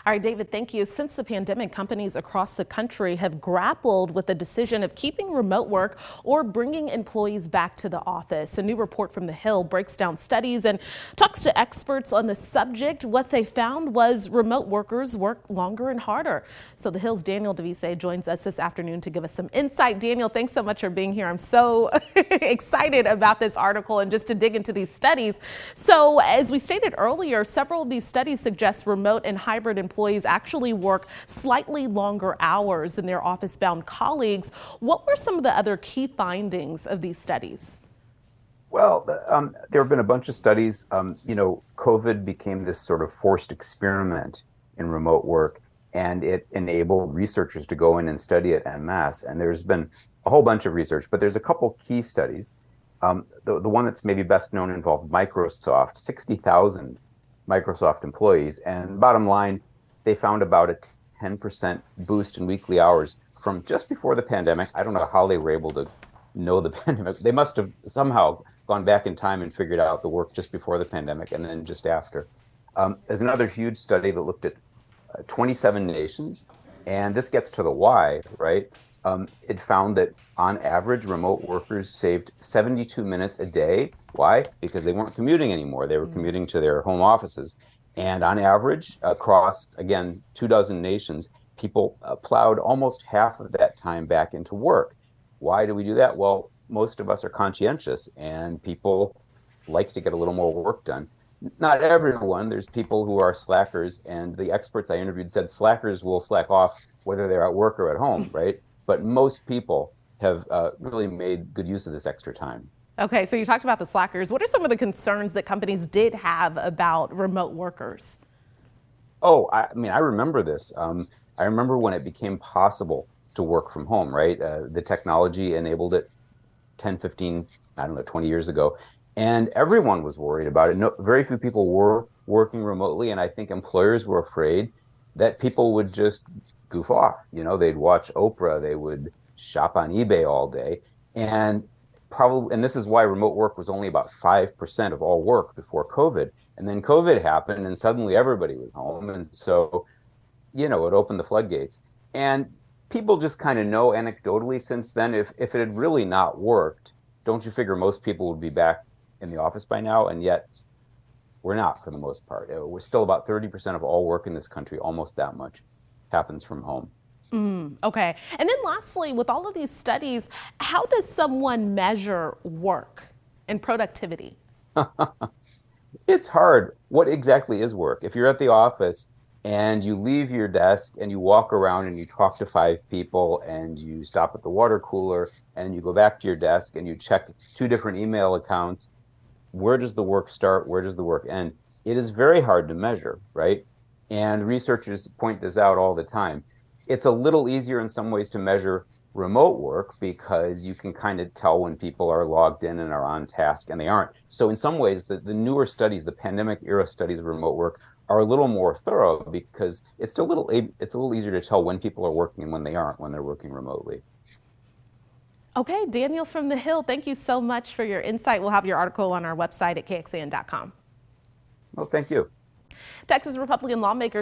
All right, David, thank you. Since the pandemic, companies across the country have grappled with the decision of keeping remote work or bringing employees back to the office. A new report from The Hill breaks down studies and talks to experts on the subject. What they found was remote workers work longer and harder. So The Hill's Daniel Devise joins us this afternoon to give us some insight. Daniel, thanks so much for being here. I'm so excited about this article and just to dig into these studies. So as we stated earlier, several of these studies suggest remote and hybrid employees actually work slightly longer hours than their office-bound colleagues. What were some of the other key findings of these studies? Well, there have been a bunch of studies. COVID became this sort of forced experiment in remote work, and it enabled researchers to go in and study it en masse. And there's been a whole bunch of research, but there's a couple key studies. The one that's maybe best known involved Microsoft, 60,000 Microsoft employees. And bottom line, they found about a 10% boost in weekly hours from just before the pandemic. I don't know how they were able to know the pandemic. They must have somehow gone back in time and figured out the work just before the pandemic and then just after. There's another huge study that looked at 27 nations, and this gets to the why, right? It found that on average, remote workers saved 72 minutes a day. Why? Because they weren't commuting anymore. They were commuting to their home offices. And on average, across, again, 24 nations, people plowed almost half of that time back into work. Why do we do that? Well, most of us are conscientious and people like to get a little more work done. Not everyone. There's people who are slackers, and the experts I interviewed said slackers will slack off whether they're at work or at home, right? But most people have really made good use of this extra time. Okay, so you talked about the slackers. What are some of the concerns that companies did have about remote workers? Oh, I mean, I remember this. I remember when it became possible to work from home, right? The technology enabled it 10, 15, I don't know, 20 years ago. And everyone was worried about it. No, very few people were working remotely. And I think employers were afraid that people would just goof off. They'd watch Oprah, they would shop on eBay all day. And this is why remote work was only about 5% of all work before COVID. And then COVID happened and suddenly everybody was home. And so, it opened the floodgates. And people just kind of know anecdotally since then, if it had really not worked, don't you figure most people would be back in the office by now? And yet we're not, for the most part. We're still about 30% of all work in this country, almost that much, happens from home. Okay. And then lastly, with all of these studies, how does someone measure work and productivity? It's hard. What exactly is work? If you're at the office and you leave your desk and you walk around and you talk to 5 people and you stop at the water cooler and you go back to your desk and you check 2 different email accounts, where does the work start? Where does the work end? It is very hard to measure, right? And researchers point this out all the time. It's a little easier in some ways to measure remote work because you can kind of tell when people are logged in and are on task and they aren't. So in some ways, the newer studies, the pandemic era studies of remote work, are a little more thorough because it's a little easier to tell when people are working and when they aren't, when they're working remotely. Okay, Daniel from The Hill, thank you so much for your insight. We'll have your article on our website at kxan.com. Well, thank you. Texas Republican lawmakers